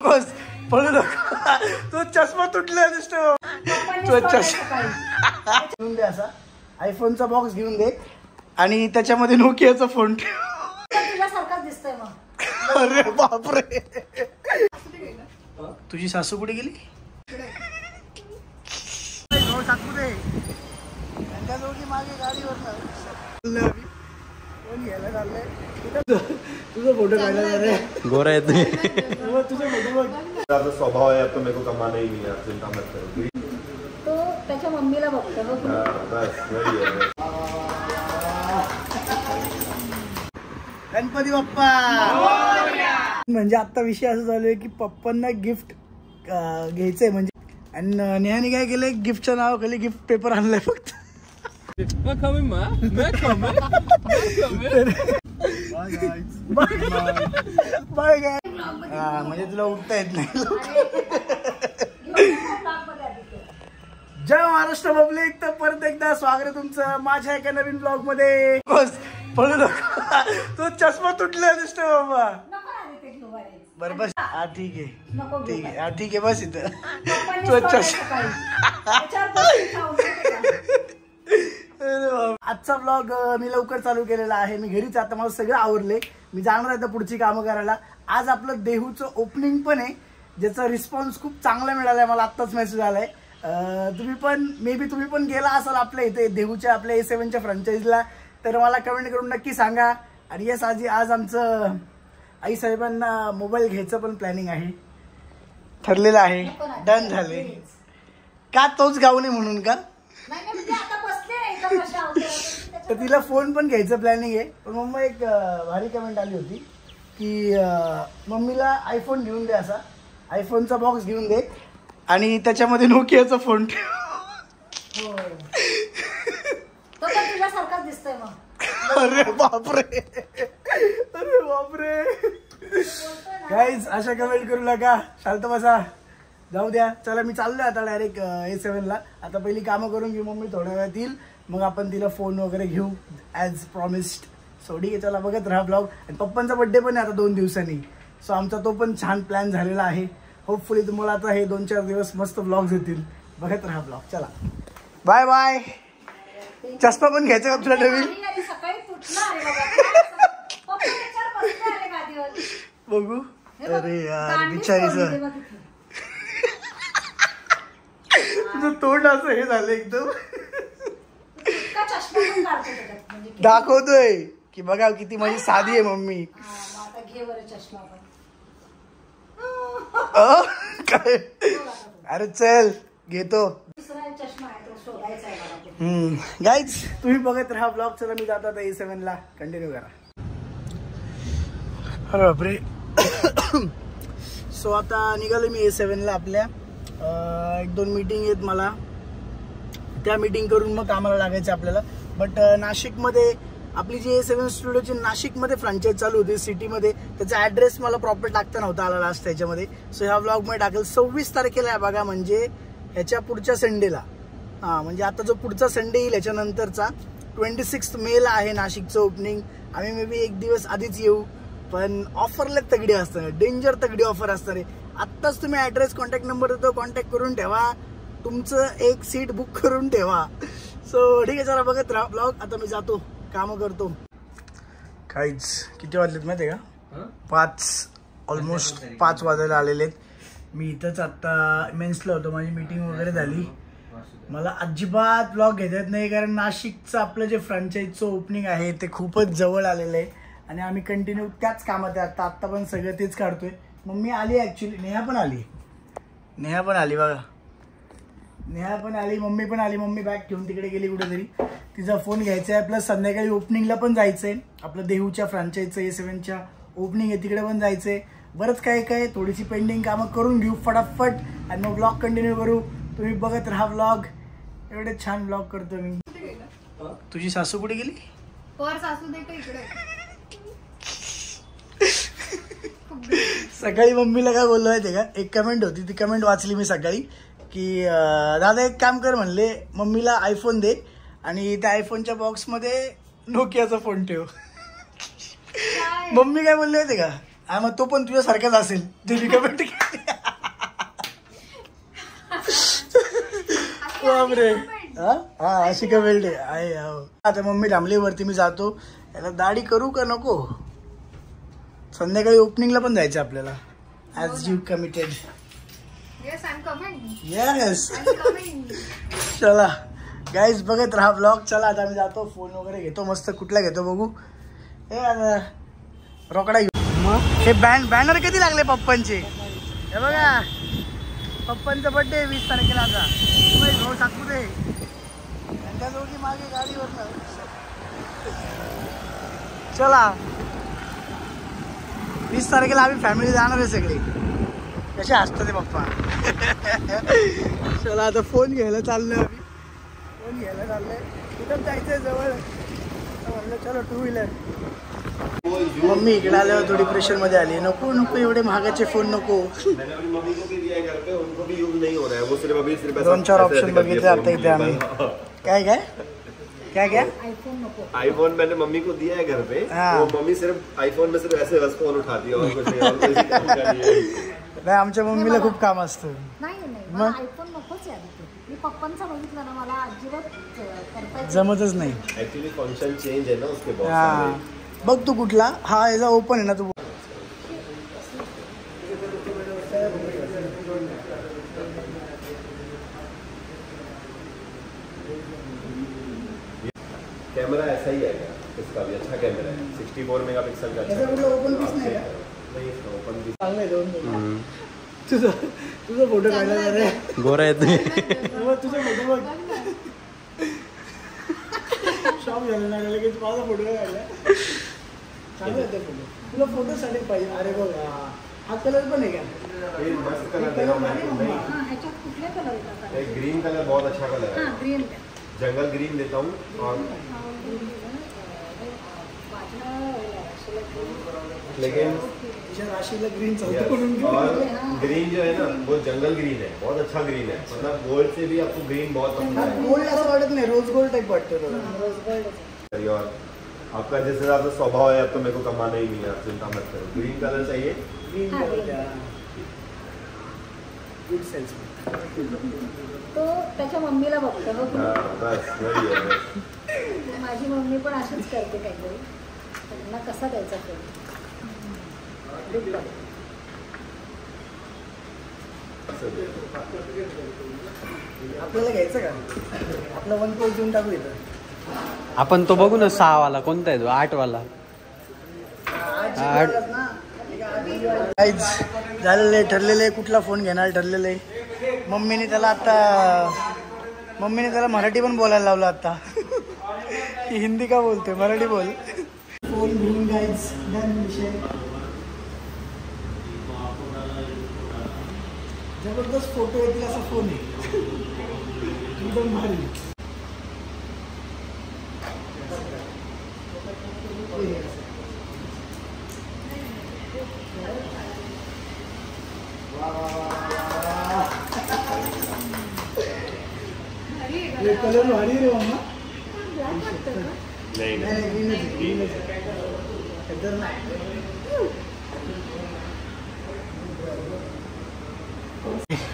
पळू नको तो चष्मा तुटला दिसतो घेऊन दे असा आयफोनचा बॉक्स घेऊन दे आणि त्याच्यामध्ये नोकियाचा फोन ठेव. अरे बापरे तुझी सासू कुठे गेली? टाकू दे त्यांच्याजवळ मागे गाडीवर कोण घ्यायला चाललंय तुझा फोटो काढला गोरा येत तुझा फोटो बघ. स्वभाव आहे तो मेरे को कमाना ही नहीं है चिंता मत करो तो त्याच्या मम्मीला बघतो बस वही है. गणपती बाप्पा म्हणजे आता विषय असं झालोय की पप्पांना गिफ्ट घ्यायचंय म्हणजे आणि नेहाने काय केलंय गिफ्टच्या नावाखाली गिफ्ट पेपर आणलाय फक्त. म्हणजे तुला उठता येत नाही. जय महाराष्ट्र पब्लिक तर परत एकदा स्वागत आहे तुमचं माझ्या एका नवीन ब्लॉग मध्ये. पळू नको तो चष्मा तुटला दिसतो बाबा. बरं बस हा ठीक आहे ठीक आहे हा ठीक आहे बस इथं आजचा ब्लॉग मी लवकर चालू केलेला आहे. मी घरीच आता मला सगळं आवरले. मी जाणार आहे पुढची कामं करायला. आज आपलं देहूचं ओपनिंग पण आहे ज्याचा रिस्पॉन्स खूप चांगला मिळालाय. मला आत्ताच मेसेज आलाय. तुम्ही पण मे बी तुम्ही पण गेला असाल आपल्या इथे देहूच्या आपल्या A7च्या फ्रँचायझीला तर मला कमेंट करून नक्की सांगा. आणि येस आज आमचं आई साहेबांना मोबाईल घ्यायचं पण प्लॅनिंग आहे ठरलेलं आहे डन झाले. का तोच गाव नाही म्हणून का तर तिला फोन पण घ्यायचं प्लॅनिंग आहे. पण मम्मा एक भारी कमेंट आली होती की मम्मीला आयफोन घेऊन दे असा आयफोनचा बॉक्स घेऊन दे आणि त्याच्यामध्ये नोकियाचा फोन ठेव. अरे बापरे अरे बापरे गाईज अशा कमेंट करू नका शांत बसा जाऊ द्या. चला मी चाललोय आता डायरेक्ट A7ला. आता पहिली कामं करून घेऊ मम्मी थोड्या वेळात येईल मग आपण तिला फोन वगैरे घेऊ ॲज प्रॉमिस्ड. सो ठीक आहे चला बघत राहा ब्लॉग. आणि पप्पांचा बड्डे पण आहे आता 2 दिवसांनी. सो आमचा तो पण छान प्लॅन झालेला आहे. होपफुली तुम्हाला आता हे 2-4 दिवस मस्त ब्लॉग्स येतील. बघत राहा ब्लॉग. चला बाय बाय. चष्मा पण घ्यायचा का तुला नवीन? बघू. अरे यार बिचारीचं तुझं तोंड असं हे झालं एकदम दाखवतोय की बघा किती माझी साधी आहे मम्मी. काय अरे चल घेतो. गाईज तुम्ही बघत राहा ब्लॉग. चला मी जातो आता A7ला कंटिन्यू करा. अरे बापरे. सो आता निघालो मी A7ला. आपल्या 1-2 मीटिंग आहेत मला. त्या मीटिंग करून मग कामाला लागायचं आपल्याला. बट नाशिकमध्ये आपली जी A7 स्टुडिओची नाशिकमध्ये फ्रँचाईज चालू होती सिटीमध्ये त्याचा ॲड्रेस मला प्रॉपर टाकता नव्हता आला लास्ट त्याच्यामध्ये. सो ह्या ब्लॉगमध्ये टाकेल 26 तारखेला आहे बघा म्हणजे ह्याच्या पुढच्या संडेला. हां म्हणजे आता जो पुढचा संडे येईल ह्याच्यानंतरचा 26 मेला आहे नाशिकचं ओपनिंग. आम्ही मे बी 1 दिवस आधीच येऊ पण ऑफरला तगडी असणार डेंजर तगडी ऑफर असणार आहे. आत्ताच तुम्ही ॲड्रेस कॉन्टॅक्ट नंबर देतो कॉन्टॅक्ट करून ठेवा. तुमचं एक सीट बुक करून ठेवा. सो ठीक आहे चला बघत राहा ब्लॉग. आता मी जातो कामं करतो. काहीच किती वाजलेत माहिती आहे का? 5 ऑलमोस्ट 5 वाजायला आलेले आहेत. मी इथंच आत्ता मेन्सला होतो माझी मीटिंग वगैरे झाली. मला अजिबात ब्लॉग घेता येत नाही कारण नाशिकचं आपलं जे फ्रँचाईजचं ओपनिंग आहे ते खूपच जवळ आलेलं आहे आणि आम्ही कंटिन्यू त्याच कामात आहे. आत्ता पण सगळं तेच काढतोय. मम्मी आली ॲक्च्युली. नेहा पण आली बघा. नेहा पण आली मम्मी पण आली. मम्मी बॅग ठेवून तिकडे गेली कुठेतरी. तिचा फोन घ्यायचा आहे प्लस संध्याकाळी ओपनिंगला पण जायचं आहे. आपलं देहूच्या फ्रँचाईजचं A7च्या ओपनिंग आहे तिकडे पण जायचं आहे. बरंच काय थोडीशी पेंडिंग कामं करून घेऊ फटाफट आणि मग ब्लॉग कंटिन्यू करू. तुम्ही बघत राहा ब्लॉग. एवढे छान ब्लॉग करतो मी. तुझी सासू कुठे गेली? सकाळी मम्मीला काय बोललो आहे ते का एक कमेंट होती ती कमेंट वाचली मी सकाळी की दादा एक काम कर म्हणले मम्मीला आयफोन दे आणि त्या आयफोनच्या बॉक्समध्ये नोकियाचा फोन ठेव. मम्मी काय बोलले होते का हा मग तो पण तुझ्यासारखाच असेल दीपिका बेटे. बापरे. हा आशिका बेल्टे आहे. आता मम्मी थांबली वरती, मी जातो. याला दाढी करू का नको? संध्याकाळी ओपनिंगला पण जायचं आपल्याला. As you committed. येस. चला गाईज बघत राहा ब्लॉग. चला आता आम्ही जातो. फोन वगैरे घेतो मस्त. कुठला घेतो बघू. हे रोकडा घेऊ. मग हे बॅनर कधी लागले पप्पांचे? हे बघा पप्पांचा बर्थडे 20 तारखेला. आता भाऊ सातपुते त्यांच्या जोडी मागे गाडीवर. चला 20 तारखेला आम्ही फॅमिली जाणार आहे सगळी. कसे असतं ते पप्पा. चला आता फोन घ्यायला चाललोय आम्ही. फोन घ्यायला चाललोय. कुठं जायचंय जवळ. म्हणलं चलो 2 व्हीलर. मम्मी इकडे आल्यावर थोडी प्रेशर मध्ये आली. नको नको एवढे महागाचे फोन नको. 2-4 ऑप्शन बघितले आता इथे आम्ही. काय काय क्या क्या आईफोन मैंने मम्मी को दिया है घर पे. वो मम्मी सिर्फ आईफोन में सिर्फ ऐसे बस फोन उठाती है और कुछ नाही. आमच्या मम्मीला खूप काम असतं. नाही आयफोन नकोच आहे. मी पप्पांचा बघितलं ना, मला अजिबात करता जमतच नाही. एक्चुअली फंक्शन चेंज है ना उसके बहुत. हा बघ तू कुठला. हा याचा ओपन आहे ना तू. कैमरा ऐसा ही आएगा. इसका भी अच्छा कैमरा है. 64 मेगापिक्सल का. ओपन पीस नाही का? नहीं इसका ओपन पीस. चांगलं आहे. दोन तुझा फोटो काढला रे. गोरा आहे तुम्ही. तुझा फोटो बघ. शॉप झालं ना लगेच माझा फोटो काढला. चांगला आहे फोटो. तुला फोटोसाठी पाहिजे. अरे बघ हा कलर पण आहे का? मस्त कलर है. ह्याच्यात कुठले कलर येतात? ग्रीन कलर बहुत अच्छा कलर है. ग्रीन जंगल ग्रीन देता हूँ. और लेकिन राशीला ग्रीन चालतं. और ग्रीन जो है ना वो जंगल ग्रीन है. बहुत अच्छा ग्रीन है. मतलब गोल्ड से भी आपको ग्रीन बहुत पसंद है. गोल्ड असं वाटत नाही. रोज गोल्ड टाइप वाटतं. और आपका जिस हिसाब से स्वभाव है अब तो मेरे को कमाना ही नहीं है. आप चिंता मत करो. ग्रीन कलर चाहिए. Green colour good sales. तो त्याच्या मम्मीला बघतो. बस वही है. बस माझी मम्मी पण अशीच करते काहीतरी. त्यांना कसा द्यायचा फोन. आपल्याला घ्यायचं का? आपला 1 पोस्ट देऊन टाकू इथं. आपण तो बघू ना 6 वाला. कोणता आहे तो? 8 वाला. झालेलं ठरलेलं. कुठला फोन घेणार ठरलेलं आहे. मम्मीने त्याला मराठी पण बोलायला लावलं आता. की हिंदी का बोलते, मराठी बोल. फोन घेऊन गाईज डन विषय. जबरदस्त फोटो येतील असा फोन आहे. एकदम भारी. कलर भारी रे मम्मा.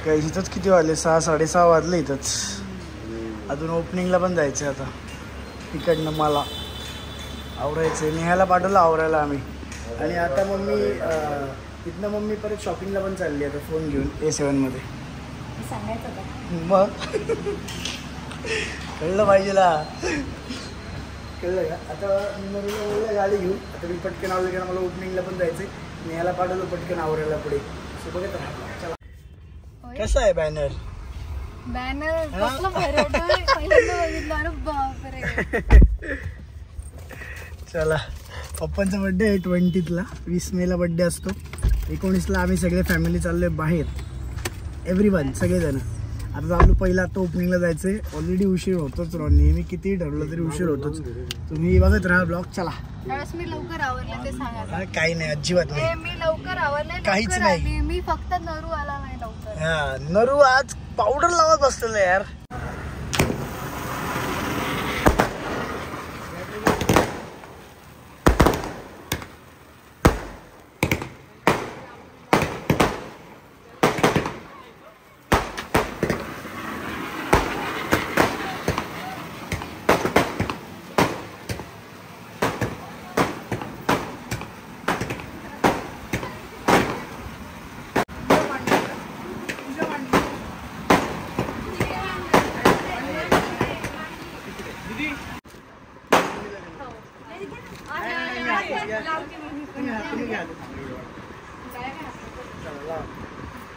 काही इथंच किती वाजले? 6-6:30 वाजले इथंच. अजून ओपनिंगला पण जायचं आता. इकडनं मला आवरायचं. नेहायला पाठवलं आवरायला आम्ही. आणि आता मम्मी इथनं मम्मी परत शॉपिंगला पण चालली आता फोन घेऊन A7 मध्ये. मग कळलं पाहिजे ना. कळलं का? आता मी गाडी घेऊन आता मी पटकन आवडलं की मला ओपनिंगला पण जायचंय. नेहायला पाठवलं पटकन आवरायला पुढे. सो बघत राहा. चला. कसं आहे बॅनर? चला पप्पांचा बड्डे आहे 20ला. 20 मेला बड्डे असतो. 19ला आम्ही सगळे फॅमिली चाललोय बाहेर. एव्हरीवन सगळेजण. आता चाललो पहिला. आता ओपनिंगला जायचंय. ऑलरेडी उशीर होतोच. नेहमी किती ठरवलं तरी उशीर होतोच. तुम्ही बघत राहा ब्लॉग. चला. मी लवकर आवरले ते सांगा. काही नाही अजिबात नाही. मी लवकर आवरले. काहीच नाही. मी फक्त नरू आला नाही लवकर. हा नरू आज पावडर लावत बसलेलं यार.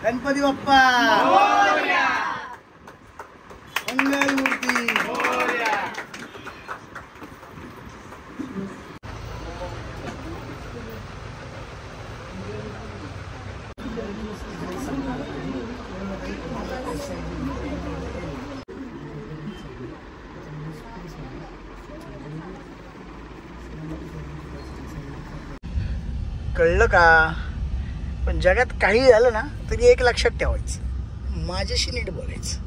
गणपती बाप्पा मंगल मूर्ती. कळलं का? पण जगात काही झालं ना तरी एक लक्षात ठेवायचं, माझ्याशी नीट बोलायचं.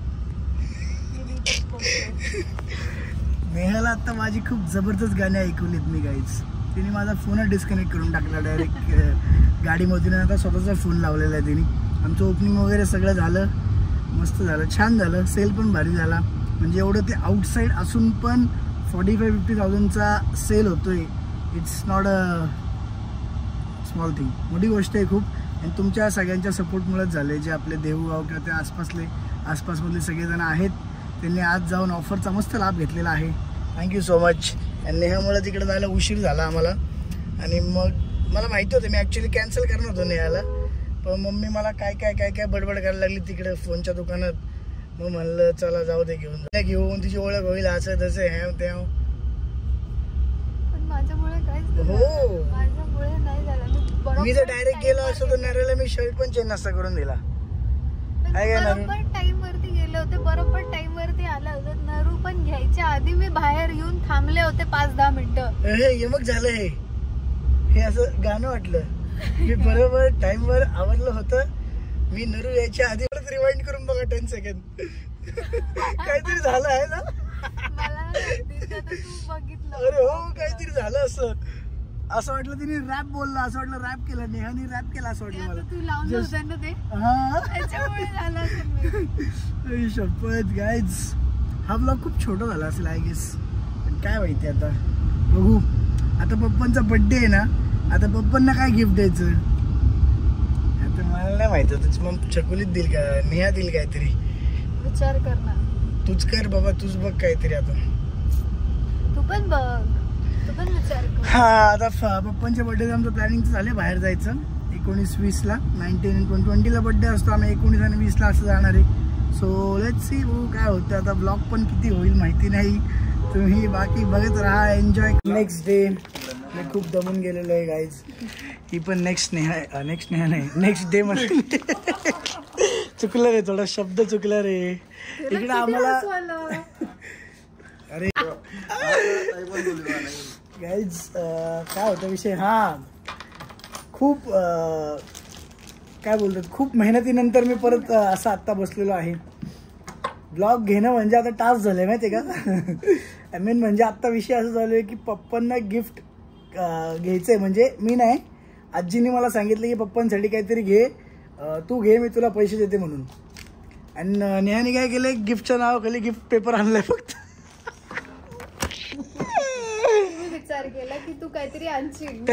नेहाला आता माझी खूप जबरदस्त गाणी ऐकवलीत मी गाईच. तिने माझा फोनच डिस्कनेक्ट करून टाकला डायरेक्ट गाडीमधून. आता स्वतःचा फोन लावलेला आहे तिने. आमचं ओपनिंग वगैरे सगळं झालं, मस्त झालं, छान झालं. सेल पण भारी झाला. म्हणजे एवढं ते आउटसाईड असून पण 45-50,000चा सेल होतोय. It's not a small thing, मोठी गोष्ट आहे खूप. आणि तुमच्या सगळ्यांच्या सपोर्टमुळेच झाले. जे आपले देहूगाव किंवा ते आसपासमधले सगळेजण आहेत त्यांनी आज जाऊन ऑफरचा मस्त लाभ घेतलेला आहे. Thank you so much. आणि नेहामुळे तिकडे जायला उशीर झाला आम्हाला. आणि मग मला माहिती होतं मी ॲक्च्युली कॅन्सल करणार होतो नेहाला, पण मम्मी मला काय बडबड करायला लागली तिकडे फोनच्या दुकानात. मग म्हणलं चला जाऊ दे, घेऊन तिची ओळख होईल असं तसं ह्याव त्याव. माझ्यामुळे काहीच हो, माझ्यामुळे नाही झालं. मी जर डायरेक्ट गेलो असतो तर नरेला मी शर्ट पण चेंज नसता करून दिला. बरोबर टाइम वरती गेले होते, बरोबर टाइम वरती आला होता. नरू पण घ्यायच्या आधी मी बाहेर येऊन थांबले होते 5-10 मिनिटं. हे मग झालं हे असं गाणं वाटलं. मी बरोबर टाइम वर आवरलं होतं. मी नरू यायच्या आधी परत रिवाइंड करून बघा 10 सेकंड. काहीतरी झालं आहे ना. मला तू बघितलं. अरे हो, काहीतरी झालं असं वाटलं. तिने रॅप बोलला असं वाटलं, रॅप केला नेहानी, रॅप केला असं वाटलं मला. तू लावलं होतं ना ते, हा त्याच्यामुळे झालं असेल. शपथ गाईज, हा ब्लॉग खूप छोटा झाला असेल आय गेस. पण काय माहिती आता, बघू. आता पप्पांचा बर्थडे आहे ना, आता पप्पांना काय गिफ्ट द्यायचं आता मला नाही माहिती. मग चकोलीत देईल का, नेहा देईल काहीतरी, विचार कर ना. तूच कर बाबा, तूच बघ काहीतरी. आता तू पण बघ, तू पण विचार कर. हा, आता पप्पांच्या बर्थडेचं आमचं प्लॅनिंग झालं बाहेर जायचं. 19-20ला 19-20ला बर्थडे असतो. आम्ही 19 आणि 20ला असं जाणार आहे. सो लेट्स सी काय होतं. आता ब्लॉग पण किती होईल माहिती नाही. तुम्ही बाकी बघत राहा, एन्जॉय. नेक्स्ट डे मी खूप दमून गेलेलो आहे गाईज. ही पण नेक्स्ट नेहा नाही, नेक्स्ट डे मध्ये चुकलं रे, थोडा शब्द चुकला रे. इकडे आम्हाला अरे गाईज काय होता विषय. हा, खूप काय बोलतात, खूप मेहनतीनंतर मी परत असं आत्ता बसलेलो आहे. ब्लॉग घेणं म्हणजे आता टास्क झालं आहे माहिती आहे का. मेन म्हणजे आत्ता विषय असं झालो आहे की पप्पांना गिफ्ट घ्यायचं आहे. म्हणजे मी नाही, आजीने मला सांगितलं की पप्पांसाठी काहीतरी घे, तू घे, मी तुला पैसे देते म्हणून. आणि नेहाने काय केलं, गिफ्टच्या नावाखाली गिफ्ट पेपर आणलाय फक्त. विचार केला की तू काहीतरी आणशील.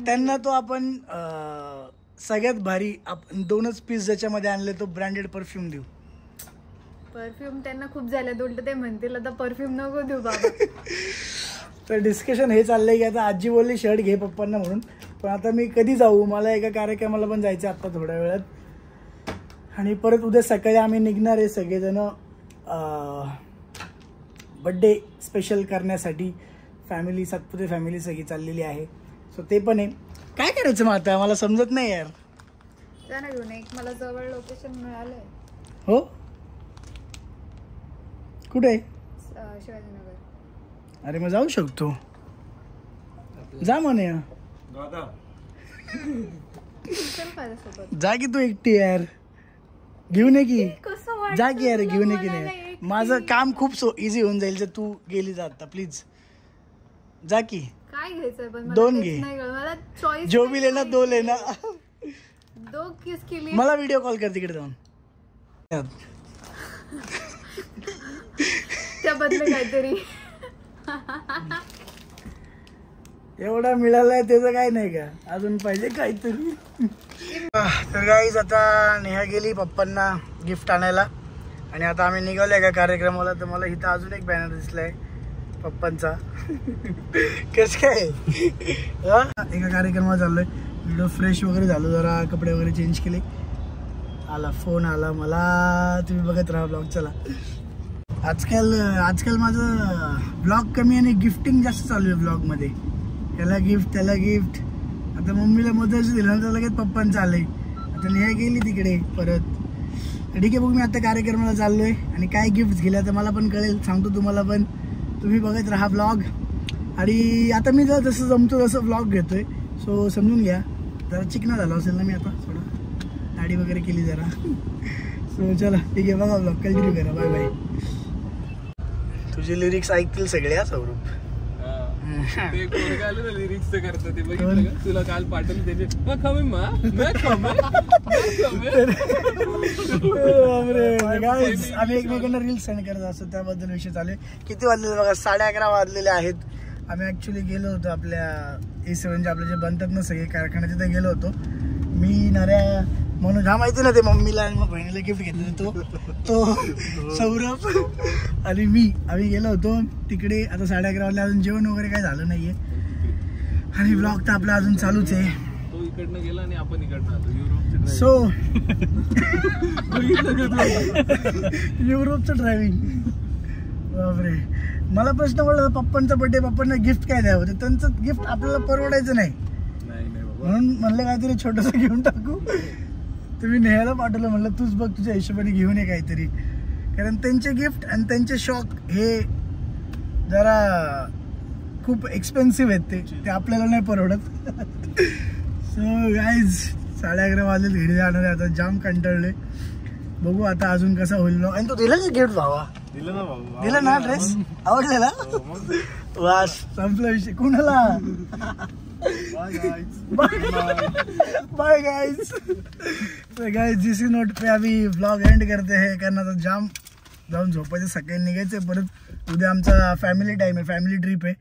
त्यांना तो आपण सगळ्यात भारी 2च पीस ज्याच्यामध्ये आणले तो ब्रँडेड परफ्यूम देऊ. परफ्यूम त्यांना खूप झालं, उलट ते म्हणतील आता परफ्यूम नको देऊ बाबा. तर डिस्कशन हे चाललंय की आता आजी बोलली शर्ट घे पप्पांना म्हणून. पण आता मी कधी जाऊ, मला एका कार्यक्रमाला पण जायचं आता थोड्या वेळात. आणि परत उद्या सकाळी आम्ही निघणार आहे सगळेजण बड्डे स्पेशल करण्यासाठी. फॅमिली, सातपुते फॅमिली सगळी चाललेली आहे. सो ते पण आहे. काय करायचं मग आता, मला समजत नाही यार. जाणं घेऊन एक मला जवळ लोकेशन मिळालंय. हो, कुठे? शिवाजीनगर. अरे मग जाऊ शकतो, जा म्हणे. जा की तू एकटी यार, घेऊन ये की. जा की यार, घेऊन ये की. नाही, माझं काम खूप इझी होऊन जाईल जर तू गेली जा आता. प्लीज जा की. काय घ्यायचंय पण 2 घे. मला चॉईस जो भी लेना 2 लेना. 2 किसके लिए? मला व्हिडिओ कॉल कर तिकडे जाऊन. त्या बदले काहीतरी एवढा मिळालाय त्याचं काय नाही का, अजून पाहिजे काहीतरी. तर गाईज आता नेहा गेली पप्पांना गिफ्ट आणायला. आणि आता आम्ही निघालो एका कार्यक्रमाला. तर मला इथं अजून एक बॅनर दिसलाय पप्पांचा. कसं काय एका कार्यक्रमाला चाललोय. व्हिडिओ फ्रेश वगैरे झालो, जरा कपडे वगैरे चेंज केले. आला फोन आला मला. तुम्ही बघत राहा ब्लॉग. चला आजकाल माझं ब्लॉग कमी आणि गिफ्टिंग जास्त चालू आहे ब्लॉगमध्ये. याला गिफ्ट त्याला गिफ्ट. आता मम्मीला मदर्स दिल्यानंतर लगेच पप्पांचं आलंय. आता नेहा गेली तिकडे परत. ठीक आहे बघ मी आता कार्यक्रमाला चाललोय आणि काय गिफ्ट गेल्या तर मला पण कळेल, सांगतो तुम्हाला पण. तुम्ही बघत राहा ब्लॉग. आणि आता मी जसं जमतो तसं ब्लॉग घेतोय. सो समजून घ्या. जरा चिकना झाला असेल ना मी आता थोडं दाढी वगैरे केली जरा. सो चला ठीक आहे बघा ब्लॉग कंटिन्यू करा. Bye bye. तुझे लिरिक्स ऐकतील सगळे हा सौरभ. लिरिक्स करतो ते बघितलं का? तुला काल पाठवलं त्याचे आम्ही एकमेकांना रील्स सेंड करत असतो त्याबद्दल विषय चालू आहे. किती वाजलेले बघा 11:30 वाजलेले आहेत. आम्ही ऍक्च्युली गेलो होतो आपल्या A7 आपले जे बनतात ना सगळे कारखाने तिथे गेलो होतो. मी नाऱ्या म्हणून हा माहिती ना ते मम्मीला आणि मग बहिणीला गिफ्ट घेतलं तो सौरभ आणि मी आम्ही गेलो होतो तिकडे. आता 11:30 वाजले अजून जेवण वगैरे काय झालं नाहीये आणि ब्लॉग तर आपला अजून चालूच आहे. तो इकडनं गेला आणि आपण इकडनं आलो. सो युरोपचं ड्रायव्हिंग. बापरे. मला प्रश्न पडला पप्पांचा बर्थडे पप्पांना गिफ्ट काय द्यावं. तर त्यांचं गिफ्ट आपल्याला परवडायचं नाही म्हणून म्हणलं काहीतरी छोटस घेऊन टाकू. तुम्ही नेहायला पाठवलं म्हणलं तूच बघ तुझ्या हिशोबाने घेऊन ये काहीतरी. कारण त्यांचे गिफ्ट आणि त्यांचे शॉक हे जरा खूप एक्सपेन्सिव्ह आहेत. ते आपल्याला नाही परवडत. सो गाईज 11:30 वाजले घरी जाणार आहे आता. जाम कंटाळले. बघू आता अजून कसा होईल. आणि तो दिला का गिफ्ट भावा? दिला ना ड्रेस आवडलेला. वास संपला विषय. कुणाला? Bye guys. जिस नोट पे अभी ब्लॉग एंड करते हैं कारण आता जाम जाऊन झोपायचं सकाळी निघायचं परत. उद्या आमचा फॅमिली टाइम आहे फॅमिली ट्रिप आहे.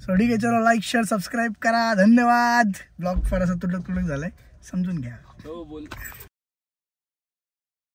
सो ठीक आहे चलो लाईक शेअर सबस्क्राईब करा. धन्यवाद. ब्लॉग फार असा तुटक झालाय समजून घ्या. हो बोल.